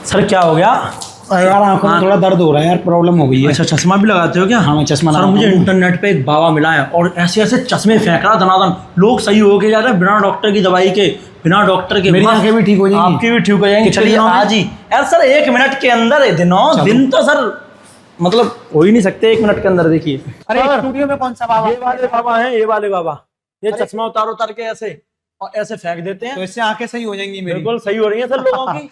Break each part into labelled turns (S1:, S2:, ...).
S1: Sir क्या हो गया?
S2: यार आंखों में थोड़ा दर्द हो रहा है यार, प्रॉब्लम हो गई है।
S1: अच्छा, चश्मा भी लगाते हो क्या?
S2: हाँ मैं चश्मा
S1: सर
S2: लगाता
S1: मुझे
S2: हूँ।
S1: इंटरनेट पे एक बाबा मिला है और ऐसे ऐसे चश्मे फेंक रहा धनाधन, लोग सही हो के जा रहे हैं बिना डॉक्टर की दवाई के, बिना डॉक्टर के।
S2: मेरी
S1: बस
S2: आंखें भी ठीक हो जाएंगी।
S1: आपकी भी ठीक हो जाएंगी।
S2: कितने
S1: चलिए
S2: दिनों में?
S1: आज ही यार सर, 1 मिनट के अंदर है। दिन तो सर मतलब हो ही नहीं सकते 1 मिनट के अंदर। देखिए
S2: अरे
S1: सर,
S2: स्टूडियो में कौन सा बाबा?
S1: ये वाले बाबा हैं, ये वाले बाबा। ये
S2: अरे!
S1: चश्मा उतार उतार के ऐसे और ऐसे फेंक देते
S2: तो
S1: हैं।
S2: इससे आंखें सही हो जाएंगी मेरी।
S1: बिल्कुल सही हो रही है सर लोगों की।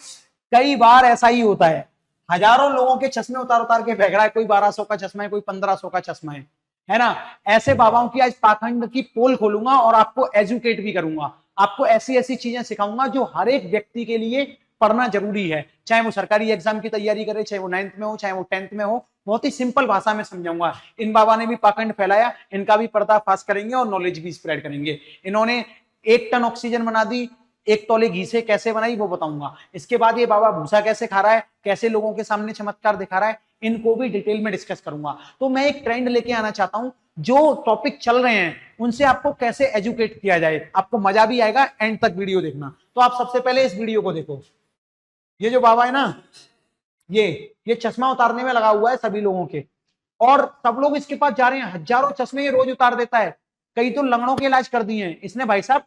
S2: कई बार ऐसा ही होता है, हजारों लोगों के चश्मे उतार उतार के फेंक रहा है। कोई 1200 का चश्मा है, कोई 1500 का चश्मा है ना। ऐसे बाबाओं की आज पाखंड की पोल खोलूंगा और आपको एजुकेट भी करूंगा। आपको ऐसी ऐसी चीजें सिखाऊंगा जो हर एक व्यक्ति के लिए पढ़ना जरूरी है, चाहे वो सरकारी एग्जाम की तैयारी करे, चाहे वो 9th में हो, चाहे वो 10th में हो। बहुत ही सिंपल भाषा में समझाऊंगा। इन बाबा ने भी पाखंड फैलाया, इनका भी पर्दाफाश करेंगे और नॉलेज भी स्प्रेड करेंगे। इन्होंने 1 टन ऑक्सीजन बना दी, 1 तोले घी से कैसे बनाई वो बताऊंगा। इसके बाद ये बाबा भूसा कैसे खा रहा है, कैसे लोगों के सामने चमत्कार दिखा रहा है, इनको भी डिटेल में डिस्कस करूंगा। तो मैं एक ट्रेंड लेके आना चाहता हूं, जो टॉपिक चल रहे हैं उनसे आपको कैसे एजुकेट किया जाए। आपको मजा भी आएगा, एंड तक वीडियो देखना। तो आप सबसे पहले इस वीडियो को देखो। ये जो बाबा है ना, ये चश्मा उतारने में लगा हुआ है सभी लोगों के, और सब लोग इसके पास जा रहे हैं। हजारों चश्मे ये रोज उतार देता है। कई तो लंगड़ों के इलाज कर दिए हैं इसने भाई साहब।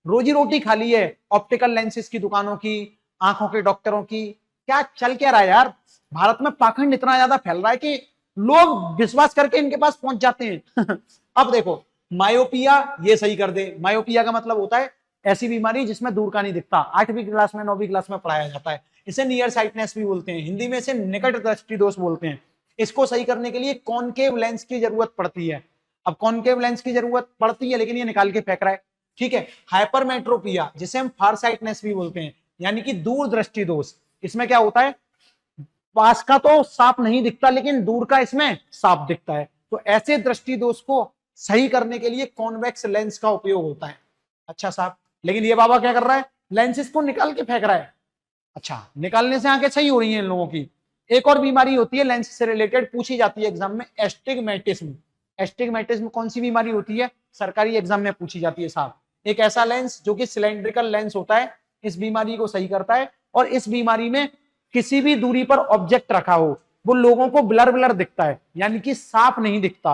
S2: रोजी रोटी खा ली है ऑप्टिकल लेंसेज की दुकानों की, आंखों के डॉक्टरों की। क्या चल क्या रहा है यार? भारत में पाखंड इतना ज्यादा फैल रहा है कि लोग विश्वास करके इनके पास पहुंच जाते हैं। अब देखो, मायोपिया ये सही कर दे। मायोपिया का मतलब होता है ऐसी बीमारी जिसमें दूर का नहीं दिखता। 8वीं क्लास में 9वीं क्लास में पढ़ाया जाता है। इसे नियर साइटनेस भी बोलते हैं, हिंदी में इसे निकट दृष्टि दोष बोलते हैं। इसको सही करने के लिए कॉनकेव लेंस की जरूरत पड़ती है। अब कॉनकेव लेंस की जरूरत पड़ती है लेकिन ये निकाल के फेंक रहा है, ठीक है। हाइपरमेट्रोपिया जिसे हम फार साइटनेस भी बोलते हैं, यानी कि दूर दृष्टि दोष। इसमें क्या होता है, पास का तो साफ नहीं दिखता लेकिन दूर का इसमें साफ दिखता है। तो ऐसे दृष्टि दोष को सही करने के लिए कॉन्वेक्स लेंस का उपयोग होता है। अच्छा साहब, लेकिन ये बाबा क्या कर रहा है, लेंसेज को निकाल के फेंक रहा है। अच्छा, निकालने से आंखें सही हो रही हैं इन लोगों की। एक और बीमारी होती है लेंस से रिलेटेड, पूछी जाती है एग्जाम में, एस्टिग्मेटिज्म। एस्टिग्मेटिज्म कौन सी बीमारी होती है, सरकारी एग्जाम में पूछी जाती है साहब। एक ऐसा लेंस जो कि सिलेंड्रिकल लेंस होता है, इस बीमारी को सही करता है। और इस बीमारी में किसी भी दूरी पर ऑब्जेक्ट रखा हो वो लोगों को ब्लर ब्लर दिखता है, यानी कि साफ नहीं दिखता।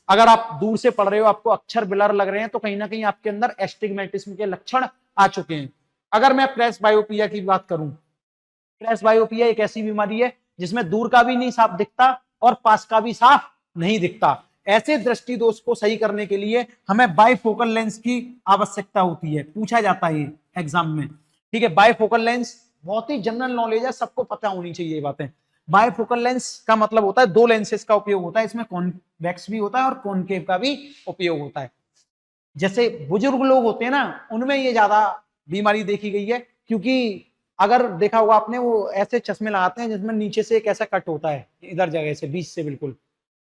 S2: अगर आप दूर से पढ़ रहे हो, आपको अक्षर ब्लर लग रहे हैं, तो कहीं ना कहीं आपके अंदर एस्टिग्मेटिज्म के लक्षण आ चुके हैं। अगर मैं प्रेस बायोपिया की बात करूं, प्रेस बायोपिया एक ऐसी बीमारी है जिसमें दूर का भी नहीं साफ दिखता और पास का भी साफ नहीं दिखता। ऐसे दृष्टि दोष को सही करने के लिए हमें बाइफोकल लेंस की आवश्यकता होती है, पूछा जाता है एग्जाम में, ठीक है। बाइफोकल लेंस बहुत ही जनरल नॉलेज है, सबको पता होनी चाहिए ये बातें। बाइफोकल लेंस का मतलब होता है 2 लेंसेज का उपयोग होता है। इसमें कॉन्वेक्स भी होता है और कॉनकेव का भी उपयोग होता है। जैसे बुजुर्ग लोग होते हैं ना, उनमें ये ज्यादा बीमारी देखी गई है, क्योंकि अगर देखा होगा आपने, वो ऐसे चश्मे लगाते हैं जिसमें नीचे से एक ऐसा कट होता है, इधर जगह से बीच से बिल्कुल।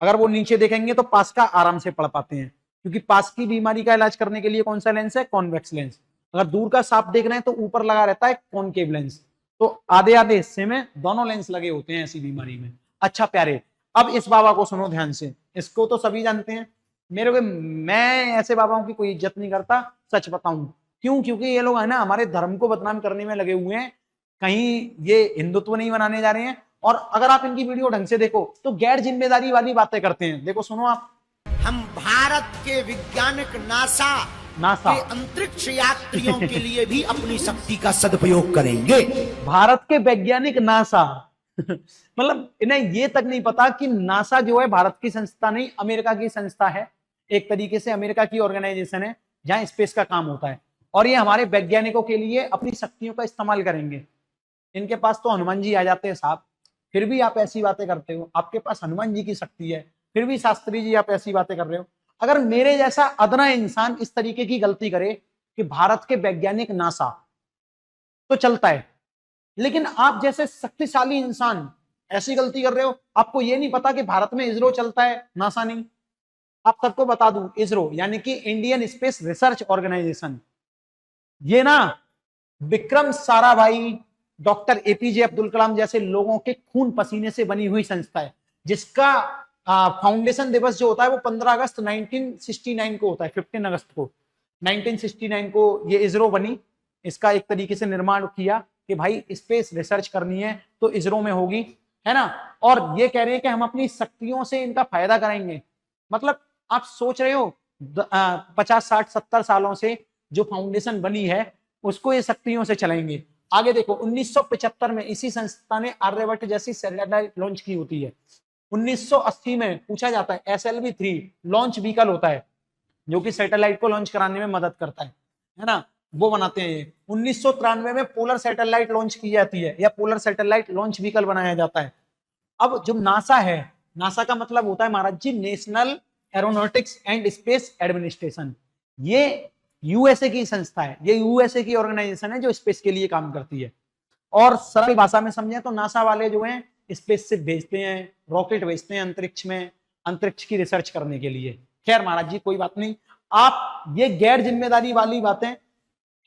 S2: अगर वो नीचे देखेंगे तो पास का आराम से पढ़ पाते हैं, क्योंकि पास की बीमारी का इलाज करने के लिए कौन सा लेंस है, कॉन्वेक्स लेंस। अगर दूर का साफ देख रहे हैं तो ऊपर लगा रहता है कॉनकेव लेंस। तो आधे आधे हिस्से में दोनों लेंस लगे होते हैं ऐसी बीमारी में। अच्छा प्यारे, अब इस बाबा को सुनो ध्यान से। इसको तो सभी जानते हैं, मेरे को, मैं ऐसे बाबाओं की कोई इज्जत नहीं करता, सच बताऊं क्यों, क्योंकि ये लोग है ना हमारे धर्म को बदनाम करने में लगे हुए हैं। कहीं ये हिंदुत्व नहीं बनाने जा रहे हैं, और अगर आप इनकी वीडियो ढंग से देखो तो गैर जिम्मेदारी वाली बातें करते हैं। देखो सुनो आप।
S3: हम भारत के वैज्ञानिक नासा के अंतरिक्ष यात्रियों के लिए भी अपनी शक्ति का सदुपयोग करेंगे।
S2: भारत के वैज्ञानिक नासा मतलब इन्हें ये तक नहीं पता कि नासा जो है भारत की संस्था नहीं, अमेरिका की संस्था है। एक तरीके से अमेरिका की ऑर्गेनाइजेशन है जहां स्पेस का काम होता है, और ये हमारे वैज्ञानिकों के लिए अपनी शक्तियों का इस्तेमाल करेंगे। इनके पास तो हनुमान जी आ जाते हैं साहब, फिर भी आप ऐसी बातें करते हो। आपके पास हनुमान जी की शक्ति है, फिर भी शास्त्री जी आप ऐसी बातें कर रहे हो। अगर मेरे जैसा अदना इंसान इस तरीके की गलती करे कि भारत के वैज्ञानिक नासा, तो चलता है, लेकिन आप जैसे शक्तिशाली इंसान ऐसी गलती कर रहे हो। आपको यह नहीं पता कि भारत में इसरो चलता है, नासा नहीं। आप सबको बता दूं, इसरो यानी कि इंडियन स्पेस रिसर्च ऑर्गेनाइजेशन, ये ना विक्रम साराभाई, डॉक्टर एपीजे अब्दुल कलाम जैसे लोगों के खून पसीने से बनी हुई संस्था है, जिसका फाउंडेशन दिवस जो होता है वो 15 अगस्त 1969 को होता है। 15 अगस्त को 1969 को ये इसरो बनी, इसका एक तरीके से निर्माण किया कि भाई स्पेस रिसर्च करनी है तो इसरो में होगी, है ना। और ये कह रहे हैं कि हम अपनी शक्तियों से इनका फायदा कराएंगे। मतलब आप सोच रहे हो 50 60 70 सालों से जो फाउंडेशन बनी है उसको ये शक्तियों से चलाएंगे। आगे देखो 1975 में इसी संस्था ने आर्यभट्ट जैसी सैटेलाइट लॉन्च की होती है। 1980 में पूछा जाता है SLV-3 लॉन्च व्हीकल होता है जो कि सैटेलाइट को लॉन्च कराने में मदद करता है ना, वो बनाते हैं ये। 1993 में पोलर सैटेलाइट लॉन्च की जाती है या पोलर सैटेलाइट लॉन्च व्हीकल बनाया जाता है। अब जो नासा है, नासा का मतलब होता है Maharaj ji National Aeronautics and Space Administration. ये यूएसए की संस्था है, ये यूएसए की ऑर्गेनाइजेशन है जो स्पेस के लिए काम करती है। और सरल भाषा में समझें तो नासा वाले जो हैं स्पेस से भेजते हैं, रॉकेट भेजते हैं अंतरिक्ष में, अंतरिक्ष की रिसर्च करने के लिए। खैर महाराज जी कोई बात नहीं, आप ये गैर जिम्मेदारी वाली बातें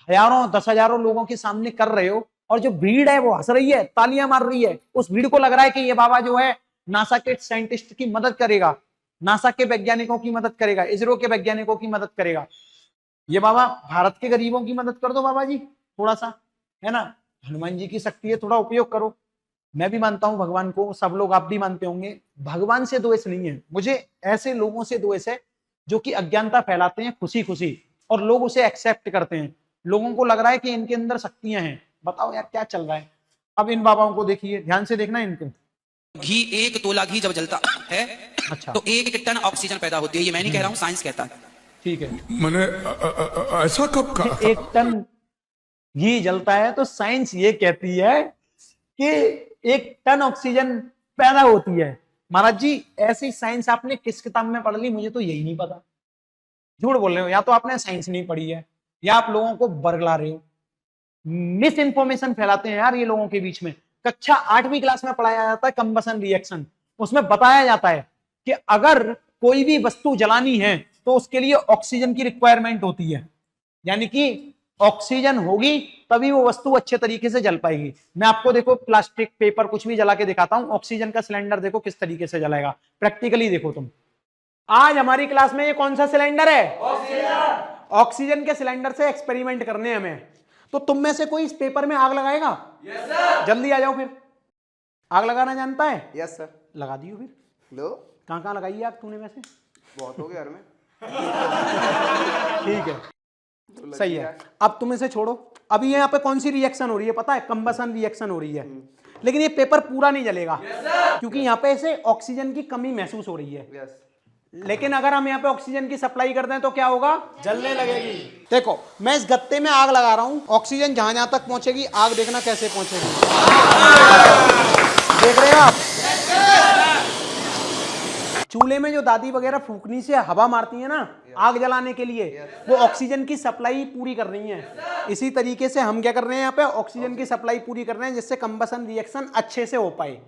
S2: हजारों 10,000 लोगों के सामने कर रहे हो और जो भीड़ है वो हंस रही है, तालियां मार रही है। उस भीड़ को लग रहा है कि ये बाबा जो है नासा के साइंटिस्ट की मदद करेगा, नासा के वैज्ञानिकों की मदद करेगा, इसरो के वैज्ञानिकों की मदद करेगा। ये बाबा भारत के गरीबों की मदद कर दो बाबा जी थोड़ा सा, है ना। हनुमान जी की शक्ति है, थोड़ा उपयोग करो। मैं भी मानता हूं भगवान को, सब लोग आप भी मानते होंगे। भगवान से द्वेष नहीं है मुझे, ऐसे लोगों से द्वेष है जो कि अज्ञानता फैलाते हैं खुशी खुशी और लोग उसे एक्सेप्ट करते हैं। लोगों को लग रहा है कि इनके अंदर शक्तियां हैं। बताओ यार क्या चल रहा है। अब इन बाबाओं को देखिए, ध्यान से देखना इनको।
S4: घी 1 तोला घी जब जलता है
S2: अच्छा,
S4: तो 1 टन ऑक्सीजन पैदा होती है। ये मैं नहीं कह रहा हूं, साइंस कहता है।
S2: ठीक है।
S5: मैंने ऐसा कब कहा?
S2: 1 टन घी जलता है तो साइंस ये कहती है कि 1 टन ऑक्सीजन पैदा होती है। महाराज जी ऐसी साइंस आपने किस किताब में पढ़ ली? मुझे तो यही नहीं पता। झूठ बोल रहे हो, या तो आपने साइंस नहीं पढ़ी है या आप लोगों को बरगला रहे हो। मिस इन्फॉर्मेशन फैलाते हैं यार ये लोगों के बीच में। कक्षा 8वीं क्लास में पढ़ाया जाता है कंबसन रिएक्शन, उसमें बताया जाता है कि अगर कोई भी वस्तु जलानी है तो उसके लिए ऑक्सीजन की रिक्वायरमेंट होती है, यानी कि ऑक्सीजन होगी तभी वो वस्तु अच्छे तरीके से जल पाएगी। मैं आपको देखो प्लास्टिक पेपर कुछ भी जला के दिखाता हूं, ऑक्सीजन का सिलेंडर देखो किस तरीके से जलाएगा, प्रैक्टिकली देखो तुम। आज हमारी क्लास में ये कौन सा सिलेंडर है? ऑक्सीजन के सिलेंडर से एक्सपेरिमेंट करने हमें। तो तुम में से कोई इस पेपर में आग लगाएगा?
S6: Yes sir.
S2: जल्दी आ जाओ फिर। आग लगाना जानता है?
S6: Yes sir.
S2: लगा दियो फिर।
S6: लो,
S2: कहां लगाई है आग तूने वैसे?
S6: बहुत हो गया यार में।
S2: ठीक है, सही है। अब तुम इसे छोड़ो। अभी यहाँ पे कौन सी रिएक्शन हो रही है पता है? कंबसन रिएक्शन हो रही है। लेकिन ये पेपर पूरा नहीं जलेगा क्योंकि यहाँ पे ऐसे ऑक्सीजन की कमी महसूस हो रही है।
S6: यस।
S2: लेकिन अगर हम यहाँ पे ऑक्सीजन की सप्लाई कर दें तो क्या होगा? जलने लगेगी। देखो मैं इस गत्ते में आग लगा रहा हूं, ऑक्सीजन जहां जहां तक पहुंचेगी, आग देखना कैसे पहुंचेगी। देख रहे हो आप? चूल्हे में जो दादी वगैरह फूकनी से हवा मारती है ना आग जलाने के लिए, वो ऑक्सीजन की सप्लाई पूरी कर रही है। इसी तरीके से हम क्या कर रहे हैं यहाँ पे? ऑक्सीजन की सप्लाई पूरी कर रहे हैं जिससे कंबसन रिएक्शन अच्छे से हो पाए।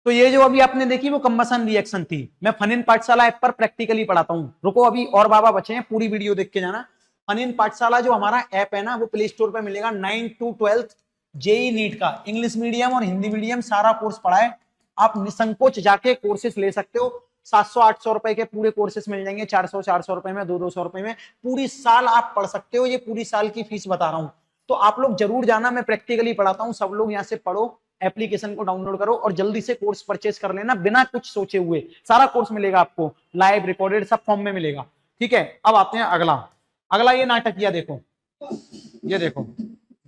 S2: तो ये जो अभी आपने देखी वो कंबसन रिएक्शन थी। मैं फन-इन पाठशाला ऐप पर प्रैक्टिकली पढ़ाता हूँ। रुको अभी और बाबा बचे हैं, पूरी वीडियो देख के जाना। फन-इन पाठशाला जो हमारा ऐप है ना वो प्ले स्टोर पे मिलेगा। 9 to 12 जेई नीट का इंग्लिश मीडियम और हिंदी मीडियम सारा कोर्स पढ़ा है। आप निसंकोच जाके कोर्सेस ले सकते हो। 700-800 रुपए के पूरे कोर्सेस मिल जाएंगे, 400-400 रुपए में, 200-200 रुपए में पूरी साल आप पढ़ सकते हो। ये पूरी साल की फीस बता रहा हूँ, तो आप लोग जरूर जाना। मैं प्रैक्टिकली पढ़ाता हूँ, सब लोग यहाँ से पढ़ो, एप्लीकेशन को डाउनलोड करो और जल्दी से कोर्स परचेस कर लेना बिना कुछ सोचे हुए। सारा कोर्स मिलेगा आपको, लाइव रिकॉर्डेड सब फॉर्म में मिलेगा। ठीक है, अब आते हैं अगला ये नाटकिया देखो। ये देखो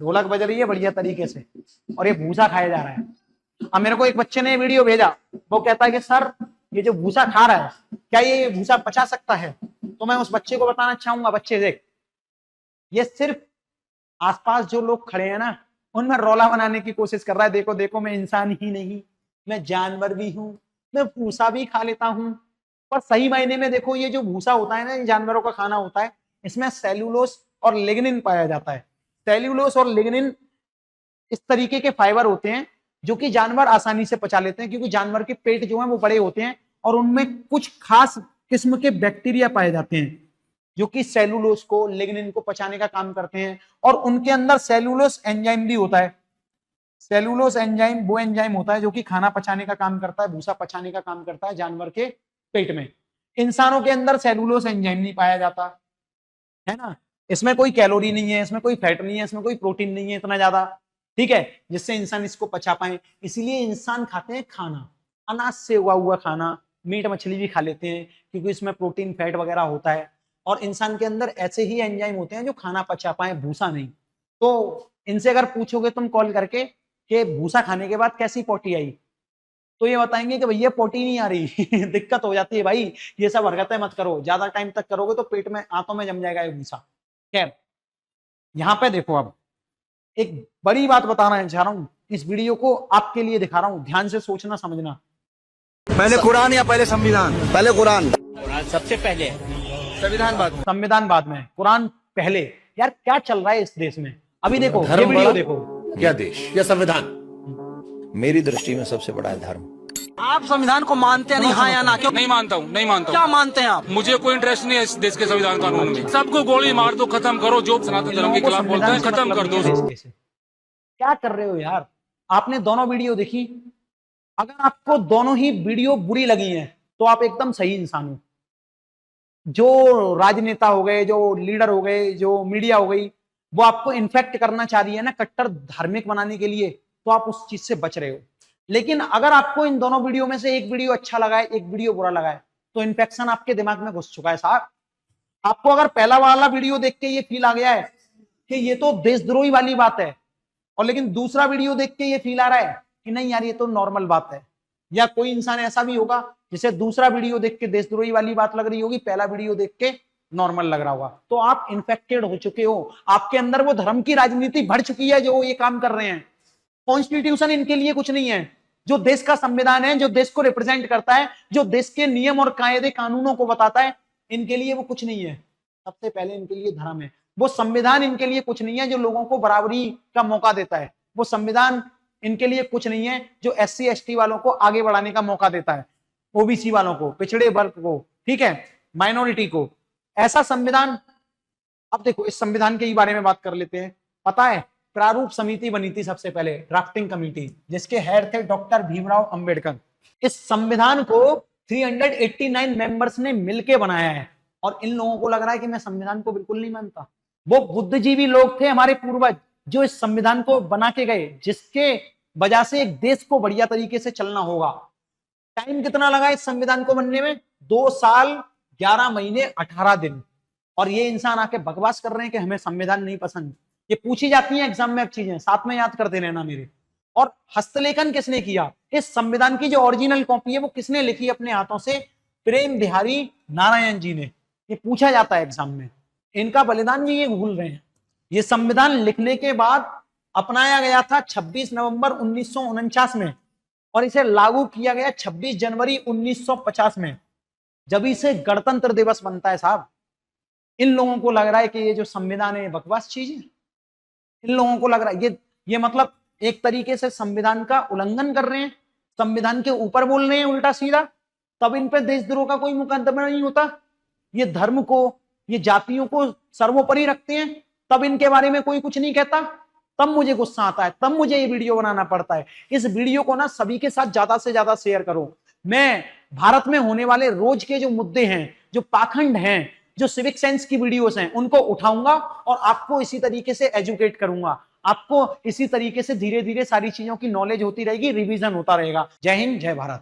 S2: ढोलक बज रही है बढ़िया तरीके से और ये भूसा खाया जा रहा है। अब मेरे को एक बच्चे ने वीडियो भेजा, वो कहता है कि सर ये जो भूसा खा रहा है क्या ये भूसा पचा सकता है? तो मैं उस बच्चे को बताना चाहूंगा, बच्चे देख, ये सिर्फ आसपास जो लोग खड़े हैं ना उनमें रौला बनाने की कोशिश कर रहा है। देखो देखो मैं इंसान ही नहीं, मैं जानवर भी हूं, मैं भूसा भी खा लेता हूं। पर सही मायने में देखो ये जो भूसा होता है ना, ये जानवरों का खाना होता है, इसमें सेल्यूलोस और लिग्निन पाया जाता है। सेल्यूलोस और लिग्निन इस तरीके के फाइबर होते हैं जो कि जानवर आसानी से पचा लेते हैं, क्योंकि जानवर के पेट जो है वो बड़े होते हैं और उनमें कुछ खास किस्म के बैक्टीरिया पाए जाते हैं जो कि सेलुलोज को, लिग्निन को पचाने का काम करते हैं। और उनके अंदर सेलुलोज एंजाइम भी होता है। सेलुलोज एंजाइम वो एंजाइम होता है जो कि खाना पचाने का काम करता है, भूसा पचाने का काम करता है जानवर के पेट में। इंसानों के अंदर सेलुलोज एंजाइम नहीं पाया जाता है ना। इसमें कोई कैलोरी नहीं है, इसमें कोई फैट नहीं है, इसमें कोई प्रोटीन नहीं है इतना ज्यादा। ठीक है, जिससे इंसान इसको पचा पाए। इसीलिए इंसान खाते हैं खाना, अनाज से उगा हुआ खाना, मीट मछली भी खा लेते हैं क्योंकि इसमें प्रोटीन फैट वगैरह होता है, और इंसान के अंदर ऐसे ही एंजाइम होते हैं जो खाना पचा पाए, भूसा नहीं। तो इनसे अगर पूछोगे तुम कॉल करके कि भूसा खाने के बाद कैसी पोटी आई, तो ये बताएंगे कि भैया पोटी नहीं आ रही दिक्कत हो जाती है भाई, ये सब हरकतें मत करो, ज्यादा टाइम तक करोगे तो पेट में, आंतों में जम जाएगा ये भूसा। खैर, यहाँ पे देखो, अब एक बड़ी बात बताना चाह रहा हूं, इस वीडियो को आपके लिए दिखा रहा हूं, ध्यान से सोचना समझना।
S7: पहले कुरान या पहले संविधान? पहले कुरान।
S4: सबसे पहले
S2: संविधान बाद में, कुरान पहले। यार क्या चल रहा है इस देश में? अभी देखो ये वीडियो देखो।
S7: क्या देश या संविधान? मेरी दृष्टि में सबसे बड़ा है धर्म।
S8: आप संविधान को मानते हैं नहीं? हाँ या ना? क्यों
S9: नहीं मानता हूँ, नहीं मानता
S8: क्या मानते हैं आप?
S9: मुझे कोई इंटरेस्ट नहीं है इस देश के संविधान कानून में। सबको गोली मार दो, खत्म करो, जो सनातन धर्म के खिलाफ बोलते हैं खत्म कर दो।
S2: क्या कर रहे हो यार? आपने दोनों वीडियो देखी, अगर आपको दोनों ही वीडियो बुरी लगी हैं तो आप एकदम सही इंसान हो। जो राजनेता हो गए, जो लीडर हो गए, जो मीडिया हो गई, वो आपको इन्फेक्ट करना चाह रही है ना, कट्टर धार्मिक बनाने के लिए, तो आप उस चीज से बच रहे हो। लेकिन अगर आपको इन दोनों वीडियो में से एक वीडियो अच्छा लगा है, एक वीडियो बुरा लगा है, तो इन्फेक्शन आपके दिमाग में घुस चुका है साहब। आपको अगर पहला वाला वीडियो देख के ये फील आ गया है कि ये तो देशद्रोही वाली बात है, और लेकिन दूसरा वीडियो देख के ये फील आ रहा है कि नहीं यार ये तो नॉर्मल बात है, या कोई इंसान ऐसा भी होगा जिसे दूसरा वीडियो देख के देशद्रोही वाली बात लग रही होगी, पहला वीडियो देख के नॉर्मल लग रहा होगा, तो आप इन्फेक्टेड हो चुके हो। आपके अंदर वो धर्म की राजनीति बढ़ चुकी है जो ये काम कर रहे हैं। कॉन्स्टिट्यूशन इनके लिए कुछ नहीं है, जो देश का संविधान है, जो देश को रिप्रेजेंट करता है, जो देश के नियम और कायदे कानूनों को बताता है, इनके लिए वो कुछ नहीं है। सबसे पहले इनके लिए धर्म है। वो संविधान इनके लिए कुछ नहीं है जो लोगों को बराबरी का मौका देता है। वो संविधान इनके लिए कुछ नहीं है जो SC ST वालों को आगे बढ़ाने का मौका देता है, OBC वालों को, पिछड़े वर्ग को, ठीक है, माइनॉरिटी को। ऐसा संविधान, अब देखो इस संविधान के बारे में बात कर लेते हैं। पता है, प्रारूप समिति बनी थी सबसे पहले, ड्राफ्टिंग कमेटी, जिसके हेड थे डॉक्टर भीमराव अंबेडकर। इस संविधान को 389 मेंबर्स ने मिलकर बनाया है, और इन लोगों को लग रहा है कि मैं संविधान को बिल्कुल नहीं मानता। वो बुद्धिजीवी लोग थे हमारे पूर्वज जो इस संविधान को बना के गए, जिसके वजह से एक देश को बढ़िया तरीके से चलना होगा। टाइम कितना लगा इस संविधान को बनने में? 2 साल 11 महीने 18 दिन। और ये इंसान आके बकवास कर रहे हैं कि हमें संविधान नहीं पसंद। ये पूछी जाती हैं एग्जाम में, अब चीजें साथ में याद करते रहना मेरे। और हस्तलेखन किसने किया? इस संविधान की जो ओरिजिनल कॉपी है वो किसने लिखी अपने हाथों से? प्रेम बिहारी नारायण जी ने। ये पूछा जाता है एग्जाम में, इनका बलिदान भी ये भूल रहे हैं। ये संविधान लिखने के बाद अपनाया गया था 26 नवंबर 1949 में, और इसे लागू किया गया 26 जनवरी 1950 में, जब इसे गणतंत्र दिवस बनता है साहब। इन लोगों को लग रहा है कि ये जो संविधान है बकवास चीज है। इन लोगों को लग रहा है ये मतलब एक तरीके से संविधान का उल्लंघन कर रहे हैं, संविधान के ऊपर बोल रहे हैं उल्टा सीधा, तब इन पे देशद्रोह का कोई मुकदमा नहीं होता। ये धर्म को, ये जातियों को सर्वोपरि रखते हैं, तब इनके बारे में कोई कुछ नहीं कहता। तब मुझे गुस्सा आता है, तब मुझे ये वीडियो बनाना पड़ता है। इस वीडियो को ना सभी के साथ ज्यादा से ज्यादा शेयर करो। मैं भारत में होने वाले रोज के जो मुद्दे हैं, जो पाखंड हैं, जो सिविक सेंस की वीडियोस हैं, उनको उठाऊंगा और आपको इसी तरीके से एजुकेट करूंगा। आपको इसी तरीके से धीरे धीरे सारी चीजों की नॉलेज होती रहेगी, रिवीजन होता रहेगा। जय हिंद, जय भारत।